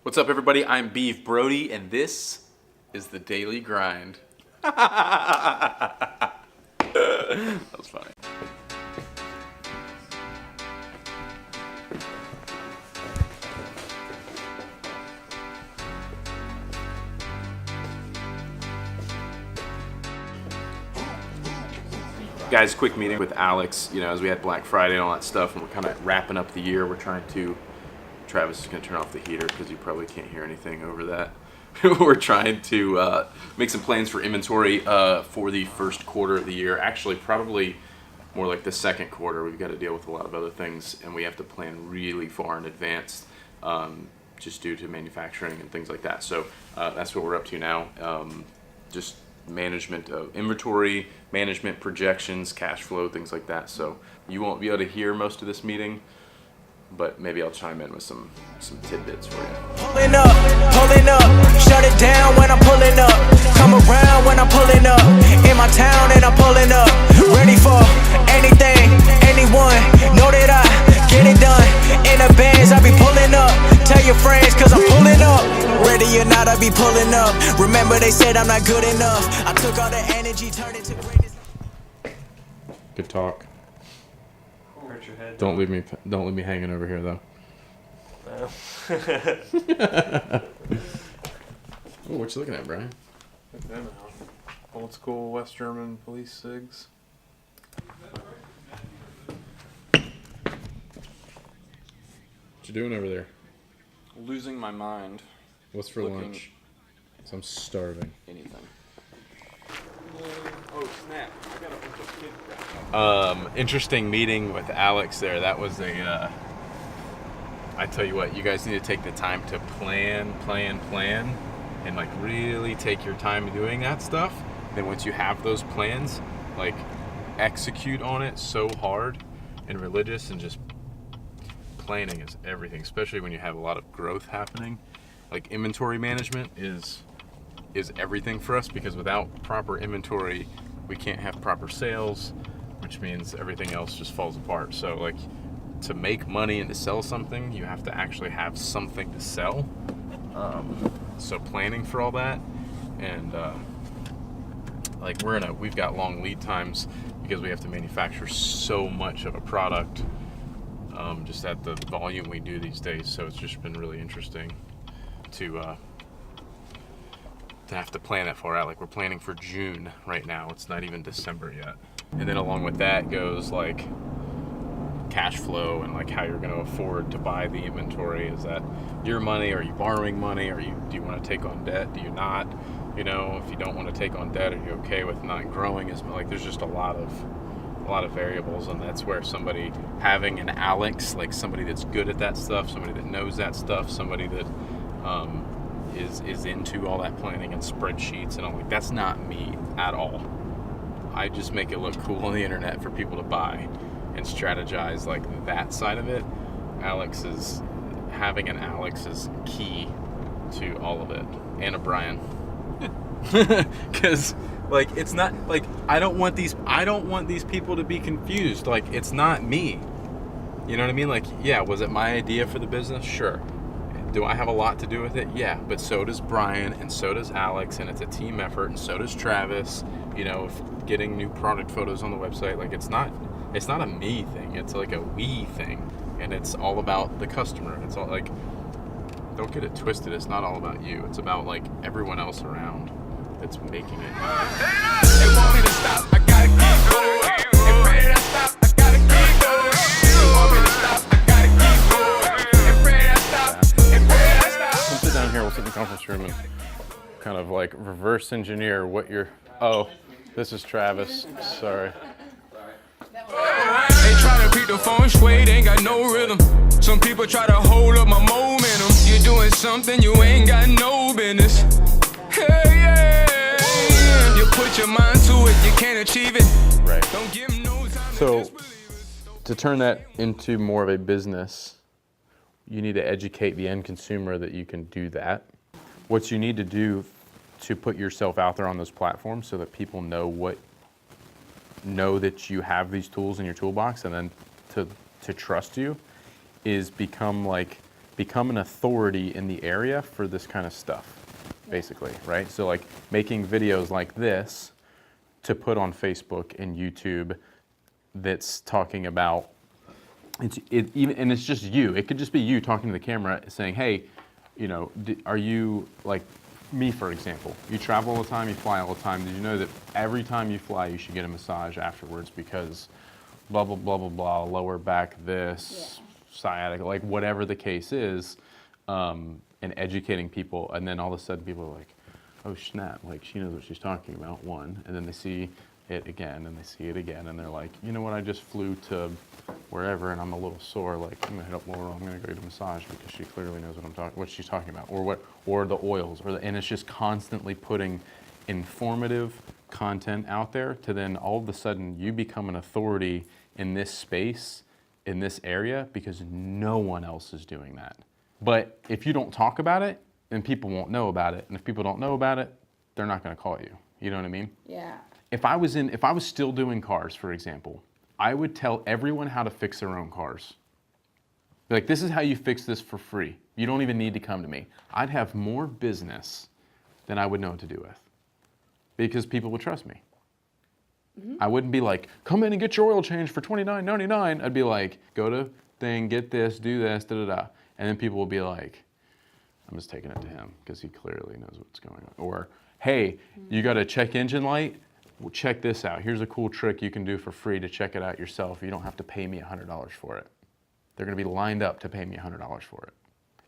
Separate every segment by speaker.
Speaker 1: What's up, everybody? I'm Beav Brodie, and this is the Daily Grind. That was funny. Guys, quick meeting with Alex, as we had Black Friday and all that stuff, and we're kind of wrapping up the year. We're trying to, Travis is going to turn off the heater because you probably can't hear anything over that. We're trying to make some plans for inventory for the first quarter of the year. Actually, probably more like the second quarter. We've got to deal with a lot of other things, and we have to plan really far in advance just due to manufacturing and things like that. So that's what we're up to now. Just management of inventory, management projections, cash flow, things like that. So you won't be able to hear most of this meeting, but maybe I'll chime in with some tidbits for you.
Speaker 2: Pulling up, shut it down when I'm pulling up. Come around when I'm pulling up. In my town and I'm pulling up. Ready for anything, anyone. Know that I get it done. In the bands, I be pulling up. Tell your friends, cause I'm pulling up. Ready or not, I be pulling up. Remember they said I'm not good enough. I took all the energy, turned it to greatness.
Speaker 1: Good talk.
Speaker 3: Hurt your head.
Speaker 1: Don't leave me hanging over here though. Oh, what you looking at, Brian?
Speaker 3: Look at them now. Old school West German police cigs.
Speaker 1: What you doing over there?
Speaker 4: Losing my mind.
Speaker 1: What's for lunch? So I'm starving.
Speaker 4: Anything. Oh snap! I got a bunch of kid crap.
Speaker 1: Interesting meeting with Alex there. That was I tell you what, you guys need to take the time to plan, and like really take your time doing that stuff. Then once you have those plans, like execute on it so hard and religious, and just planning is everything, especially when you have a lot of growth happening. Like inventory management is everything for us, because without proper inventory, we can't have proper sales, which means everything else just falls apart. So like to make money and to sell something, you have to actually have something to sell. So planning for all that, and like we've got long lead times because we have to manufacture so much of a product just at the volume we do these days. So it's just been really interesting to have to plan that far out. Like we're planning for June right now. It's not even December yet. And then along with that goes like cash flow and like how you're going to afford to buy the inventory. Is that your money? Are you borrowing money? Do you want to take on debt? Do you not? If you don't want to take on debt, are you okay with not growing as much? Like there's just a lot of variables, and that's where somebody having an Alex, like somebody that's good at that stuff, somebody that knows that stuff, somebody that is into all that planning and spreadsheets and all. Like that's not me at all. I just make it look cool on the internet for people to buy and strategize like that side of it. Having an Alex is key to all of it, and a Brian. Because like it's not like I don't want these people to be confused. Like it's not me. You know what I mean? Like, yeah, was it my idea for the business? Sure. Do I have a lot to do with it? Yeah, but so does Brian, and so does Alex, and it's a team effort, and so does Travis. Getting new product photos on the website. Like it's not a me thing. It's like a we thing, and it's all about the customer. It's all like, don't get it twisted. It's not all about you. It's about like everyone else around that's making it.
Speaker 2: They want me to stop, I gotta keep going. If ready to stop, I gotta keep going. They want me to stop, I gotta keep going. If ready to stop,
Speaker 1: Come sit down here. We'll sit in the conference room and kind of like reverse engineer what you're. Oh, this is Travis. Sorry.
Speaker 2: They try to beat the feng shui, they ain't got no rhythm. Some people try to hold up my momentum. You're doing something you ain't got no business. Hey, yeah. You put your mind to it, you can't achieve it.
Speaker 1: Right.
Speaker 2: Don't give them no time
Speaker 1: So to turn that into more of a business, you need to educate the end consumer that you can do that. What you need to do to put yourself out there on those platforms so that people know that you have these tools in your toolbox, and then to trust you, is become like become an authority in the area for this kind of stuff, basically, right? So like making videos like this to put on Facebook and YouTube that's talking about, and it's just you. It could just be you talking to the camera saying, hey, you know, are you, like me for example, you travel all the time, you fly all the time. Did you know that every time you fly you should get a massage afterwards because blah, blah, blah, blah, blah, lower back this, sciatica, like whatever the case is, and educating people, and then all of a sudden people are like, oh snap, like she knows what she's talking about, one, and then they see it again, and they see it again, and they're like, you know what, I just flew to wherever, and I'm a little sore, like, I'm gonna hit up Laura, I'm gonna go get a massage, because she clearly knows what she's talking about, or the oils, and it's just constantly putting informative content out there to then all of a sudden you become an authority in this space, in this area, because no one else is doing that. But if you don't talk about it, then people won't know about it. And if people don't know about it, they're not gonna call you. You know what I mean?
Speaker 5: Yeah.
Speaker 1: If I was still doing cars, for example, I would tell everyone how to fix their own cars. Be like, this is how you fix this for free. You don't even need to come to me. I'd have more business than I would know what to do with, because people would trust me. I wouldn't be like, come in and get your oil changed for $29.99. I'd be like, go to thing, get this, do this, da da da. And then people will be like, I'm just taking it to him because he clearly knows what's going on. Or, hey, you got a check engine light? Well, check this out. Here's a cool trick you can do for free to check it out yourself. You don't have to pay me $100 for it. They're gonna be lined up to pay me $100 for it.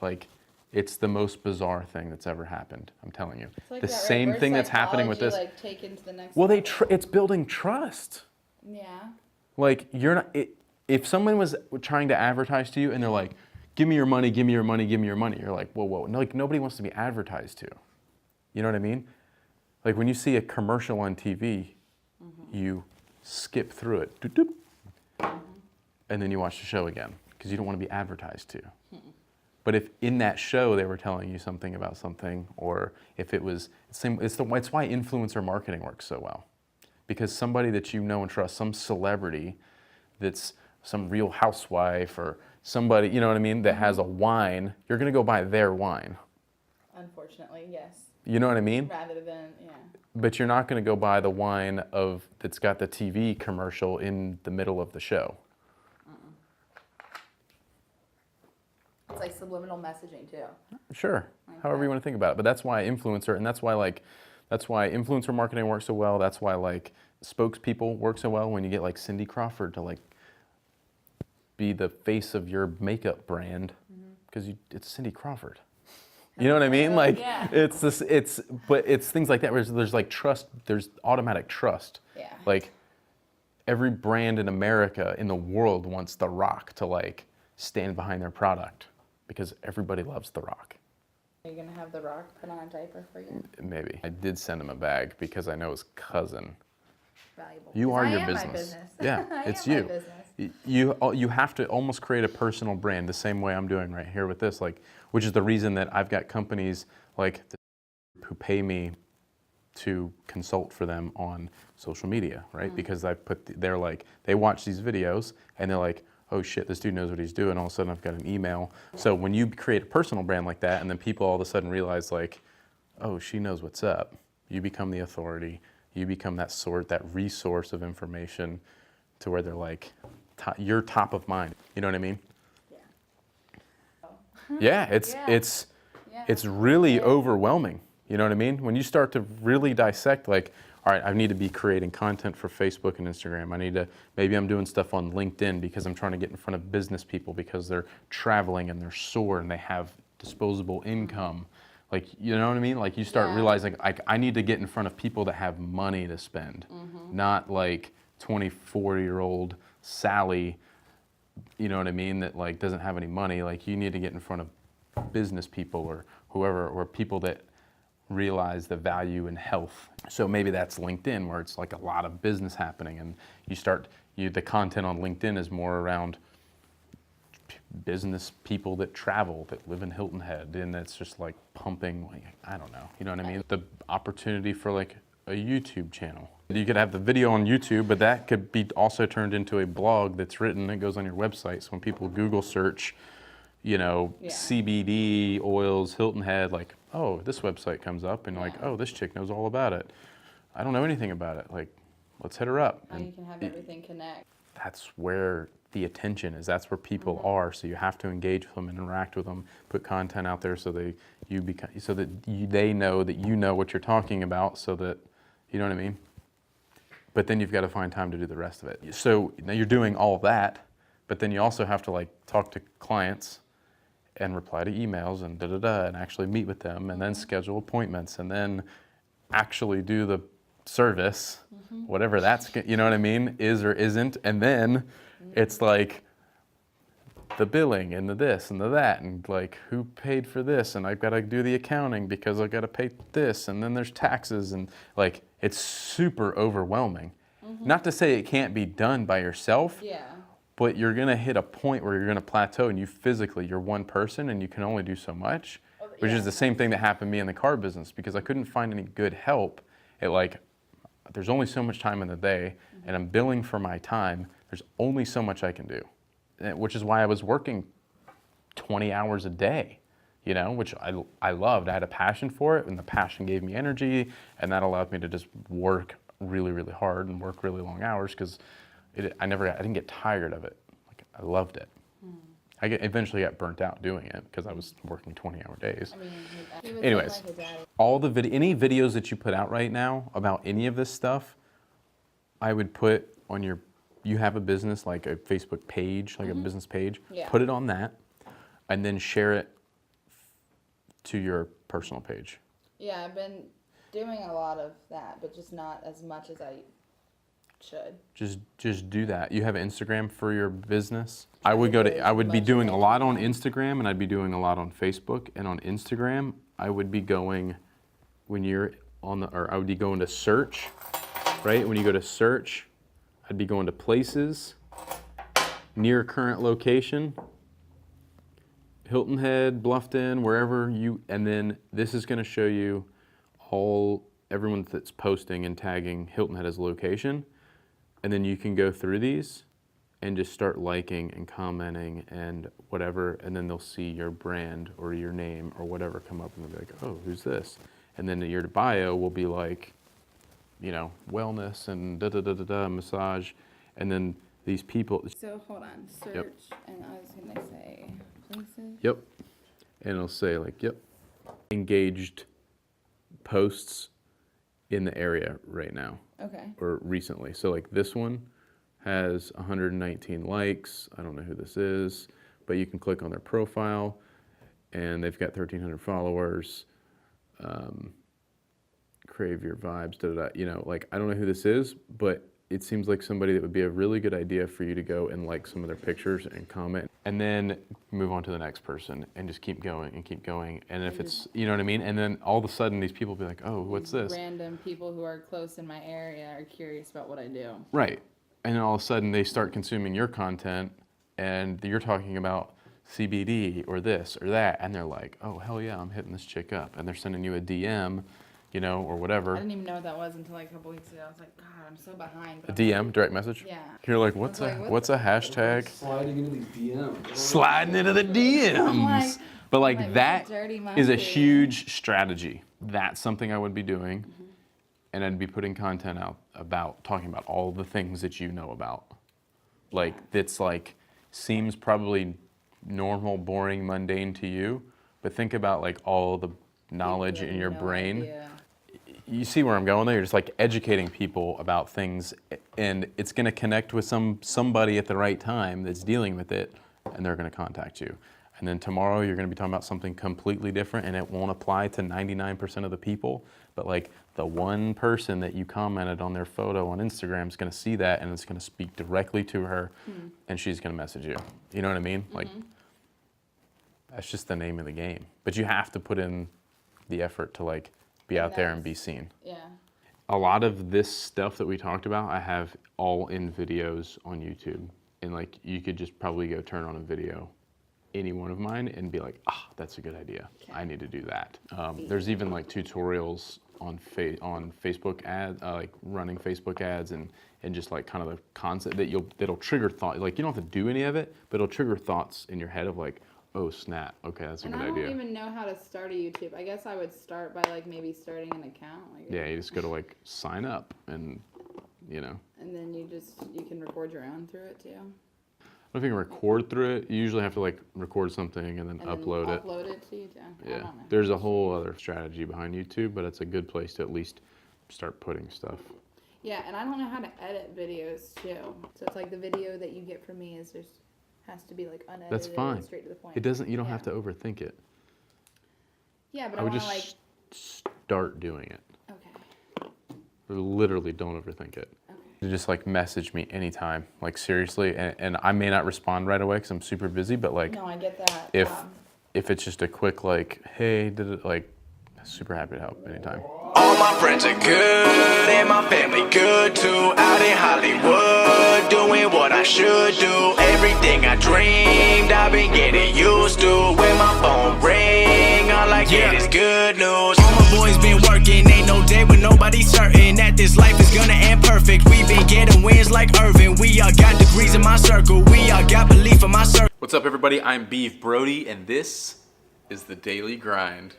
Speaker 1: Like, it's the most bizarre thing that's ever happened. I'm telling you.
Speaker 5: It's like
Speaker 1: The
Speaker 5: that
Speaker 1: same
Speaker 5: reverse
Speaker 1: thing that's happening with this.
Speaker 5: psychology, like, taken to the next
Speaker 1: Well,
Speaker 5: level.
Speaker 1: it's building trust.
Speaker 5: Yeah.
Speaker 1: Like, you're not, if someone was trying to advertise to you and they're like, give me your money, give me your money, give me your money, you're like, whoa, whoa. No, like, nobody wants to be advertised to. You know what I mean? Like, when you see a commercial on TV, you skip through it, doop, doop, and then you watch the show again, because you don't want to be advertised to. But if in that show they were telling you something about something, it's why influencer marketing works so well. Because somebody that you know and trust, some celebrity that's some real housewife or somebody, you know what I mean, that has a wine, you're gonna go buy their wine.
Speaker 5: Unfortunately, yes.
Speaker 1: You know what I mean?
Speaker 5: Rather than, yeah.
Speaker 1: But you're not gonna go buy the wine that's got the TV commercial in the middle of the show.
Speaker 5: It's like subliminal messaging too.
Speaker 1: Sure,
Speaker 5: Like
Speaker 1: however
Speaker 5: that.
Speaker 1: you want to think about it. But that's why influencer, and that's why influencer marketing works so well. That's why like spokespeople work so well when you get like Cindy Crawford to like be the face of your makeup brand, because it's Cindy Crawford. You know what I mean? Like
Speaker 5: Yeah.
Speaker 1: but it's things like that where there's like trust, there's automatic trust.
Speaker 5: Yeah.
Speaker 1: Like every brand in America, in the world, wants The Rock to like stand behind their product because everybody loves The Rock.
Speaker 5: Are you gonna have The Rock put on a diaper for you?
Speaker 1: Maybe. I did send him a bag because I know his cousin.
Speaker 5: Valuable.
Speaker 1: You are
Speaker 5: I
Speaker 1: your
Speaker 5: am
Speaker 1: business.
Speaker 5: My business.
Speaker 1: Yeah,
Speaker 5: I
Speaker 1: it's
Speaker 5: am
Speaker 1: you.
Speaker 5: My business.
Speaker 1: You have to almost create a personal brand the same way I'm doing right here with this, like, which is the reason that I've got companies like who pay me to consult for them on social media, right? Because they're like, they watch these videos and they're like, oh shit, this dude knows what he's doing. All of a sudden I've got an email. So when you create a personal brand like that and then people all of a sudden realize like, oh, she knows what's up, you become the authority. You become that resource of information to where they're like, you're top of mind. You know what I mean? Yeah, it's really overwhelming. You know what I mean? When you start to really dissect, like, all right, I need to be creating content for Facebook and Instagram. Maybe I'm doing stuff on LinkedIn because I'm trying to get in front of business people because they're traveling and they're sore and they have disposable income. Like, you know what I mean? Like, you start realizing, like, I need to get in front of people that have money to spend, not like 24-year-old Sally, you know what I mean, that like doesn't have any money. Like, you need to get in front of business people or whoever, or people that realize the value in health. So maybe that's LinkedIn, where it's like a lot of business happening, and the content on LinkedIn is more around business people that travel, that live in Hilton Head, and it's just like pumping, like, I don't know, you know what I mean? The opportunity for like a YouTube channel. You could have the video on YouTube, but that could be also turned into a blog that's written that goes on your website. So when people Google search you know,
Speaker 5: Yeah.
Speaker 1: CBD oils, Hilton Head, like, oh, this website comes up and like,
Speaker 5: Yeah.
Speaker 1: oh, this chick knows all about it. I don't know anything about it. Like, let's hit her up.
Speaker 5: Now you can have everything connect.
Speaker 1: That's where the attention is. That's where people are. So you have to engage with them and interact with them. Put content out there so they know that you know what you're talking about. So that, you know what I mean. But then you've got to find time to do the rest of it. So now you're doing all of that, but then you also have to like talk to clients and reply to emails and and actually meet with them and then schedule appointments and then actually do the service, whatever that's, you know what I mean, is or isn't. And then it's like the billing and the this and the that and like who paid for this and I've got to do the accounting because I've got to pay this and then there's taxes and like it's super overwhelming. Not to say it can't be done by yourself,
Speaker 5: Yeah.
Speaker 1: but you're gonna hit a point where you're gonna plateau and you're one person and you can only do so much, which is the same thing that happened to me in the car business because I couldn't find any good help. There's only so much time in the day and I'm billing for my time. There's only so much I can do, which is why I was working 20 hours a day, you know, which I loved. I had a passion for it and the passion gave me energy and that allowed me to just work really, really hard and work really long hours because I didn't get tired of it. Like I loved it. I eventually got burnt out doing it because I was working 20-hour days.
Speaker 5: I mean, he was
Speaker 1: Anyways,
Speaker 5: like a daddy.
Speaker 1: all the any videos that you put out right now about any of this stuff, I would put on you have a business like a Facebook page, like a business page,
Speaker 5: Yeah.
Speaker 1: put it on that, and then share it to your personal page.
Speaker 5: Yeah, I've been doing a lot of that, but just not as much as I should.
Speaker 1: Just do that. You have Instagram for your business. I would be doing a lot on Instagram and I'd be doing a lot on Facebook. And on Instagram, I would be going I would be going to search, right? When you go to search, I'd be going to places, near current location, Hilton Head, Bluffton, wherever and then this is gonna show you everyone that's posting and tagging Hilton Head as a location. And then you can go through these and just start liking and commenting and whatever, and then they'll see your brand or your name or whatever come up and they'll be like, oh, who's this? And then your bio will be like, you know, wellness and massage. And then these people.
Speaker 5: So hold on, search, and I was gonna say places.
Speaker 1: Yep. And it'll say like, yep, engaged posts in the area right now.
Speaker 5: Okay.
Speaker 1: Or recently. So like this one has 119 likes. I don't know who this is, but you can click on their profile and they've got 1,300 followers. Crave your vibes, you know, like I don't know who this is, but it seems like somebody that would be a really good idea for you to go and like some of their pictures and comment and then move on to the next person and just keep going and keep going. And if it's, you know what I mean? And then all of a sudden these people will be like, oh, what's this?
Speaker 5: Random people who are close in my area are curious about what I do.
Speaker 1: Right. And then all of a sudden they start consuming your content and you're talking about CBD or this or that. And they're like, oh, hell yeah, I'm hitting this chick up. And they're sending you a DM, you know, or whatever.
Speaker 5: I didn't even know what that was until like a couple weeks ago. I was like, God, I'm so behind.
Speaker 1: A DM, direct message?
Speaker 5: Yeah.
Speaker 1: You're like, what's a hashtag?
Speaker 4: Sliding into these DMs.
Speaker 1: Sliding into the DMs. But like that is a huge strategy. That's something I would be doing. And I'd be putting content out about talking about all the things that you know about. Like that's like seems probably normal, boring, mundane to you, but think about like all the knowledge in your brain.
Speaker 5: Idea.
Speaker 1: You see where I'm going there? You're just like educating people about things and it's gonna connect with somebody at the right time that's dealing with it and they're gonna contact you. And then tomorrow you're gonna be talking about something completely different and it won't apply to 99% of the people, but like the one person that you commented on their photo on Instagram is gonna see that and it's gonna speak directly to her and she's gonna message you. You know what I mean? Like, that's just the name of the game. But you have to put in the effort to like be out there and be seen.
Speaker 5: Yeah.
Speaker 1: A lot of this stuff that we talked about, I have all in videos on YouTube. And like, you could just probably go turn on a video, any one of mine, and be like, ah, that's a good idea. I need to do that. There's even like tutorials on Facebook ads, like running Facebook ads and just like kind of the concept that'll trigger thought. Like you don't have to do any of it, but it'll trigger thoughts in your head of like, oh snap, okay, that's a
Speaker 5: And
Speaker 1: good
Speaker 5: I don't
Speaker 1: idea.
Speaker 5: even know how to start a YouTube. I guess I would start by like maybe starting an account. Like,
Speaker 1: Yeah, you just go to like sign up and, you know.
Speaker 5: And then you can record your own through it too.
Speaker 1: I don't know if you can record through it. You usually have to like record something and then
Speaker 5: And
Speaker 1: upload
Speaker 5: then
Speaker 1: it.
Speaker 5: Upload it to YouTube. I
Speaker 1: Yeah,
Speaker 5: don't know.
Speaker 1: there's a whole other strategy behind YouTube, but it's a good place to at least start putting stuff.
Speaker 5: Yeah, and I don't know how to edit videos too. So it's like the video that you get from me has to be like unedited.
Speaker 1: That's fine.
Speaker 5: And straight to the point.
Speaker 1: It doesn't. You don't
Speaker 5: Yeah.
Speaker 1: have to overthink it.
Speaker 5: Yeah, but
Speaker 1: I
Speaker 5: I
Speaker 1: would
Speaker 5: want to
Speaker 1: just
Speaker 5: like.
Speaker 1: start doing it.
Speaker 5: Okay.
Speaker 1: Literally, don't overthink it.
Speaker 5: Okay.
Speaker 1: You just like message me anytime, like seriously, and I may not respond right away because I'm super busy. But like,
Speaker 5: No, I get that.
Speaker 1: if it's just a quick like, hey, did it like, super happy to help anytime.
Speaker 2: All my friends are good, and my family good too. Out in Hollywood, doing what I should do. Everything I dreamed, I've been getting used to. When my phone ring, all I get is good news. All my boys been working, ain't no day when nobody's certain that this life is gonna end perfect. We been getting wins like Irvin. We all got degrees in my circle. We all got belief in my circle.
Speaker 1: What's up, everybody? I'm Beav Brodie, and this is the Daily Grind.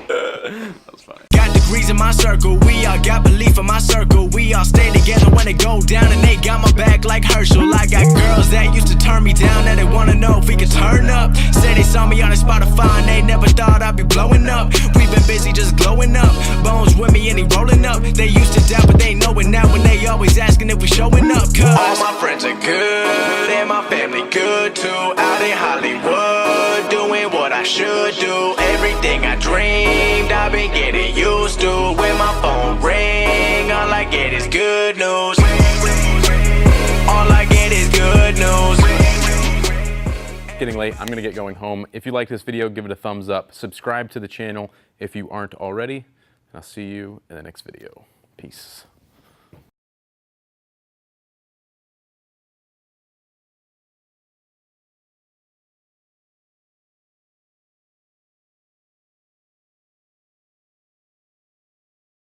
Speaker 1: That was funny.
Speaker 2: Got degrees in my circle, we all got belief in my circle. We all stay together when it go down, and they got my back like Herschel. I got girls that used to turn me down, now they wanna know if we could turn up. Say they saw me on a Spotify and they never thought I'd be blowing up. We been busy just glowing up. Bones with me and he rolling up. They used to doubt, but they know it now when they always asking if we showing up. Cause all my friends are good, and my family good too. Out in Hollywood, doing what I should do. Everything I dreamed, I've been getting used to. When my phone ring, all I get is good news. All I get is good news.
Speaker 1: Getting late, I'm gonna get going home. If you like this video, give it a thumbs up. Subscribe to the channel if you aren't already. And I'll see you in the next video. Peace.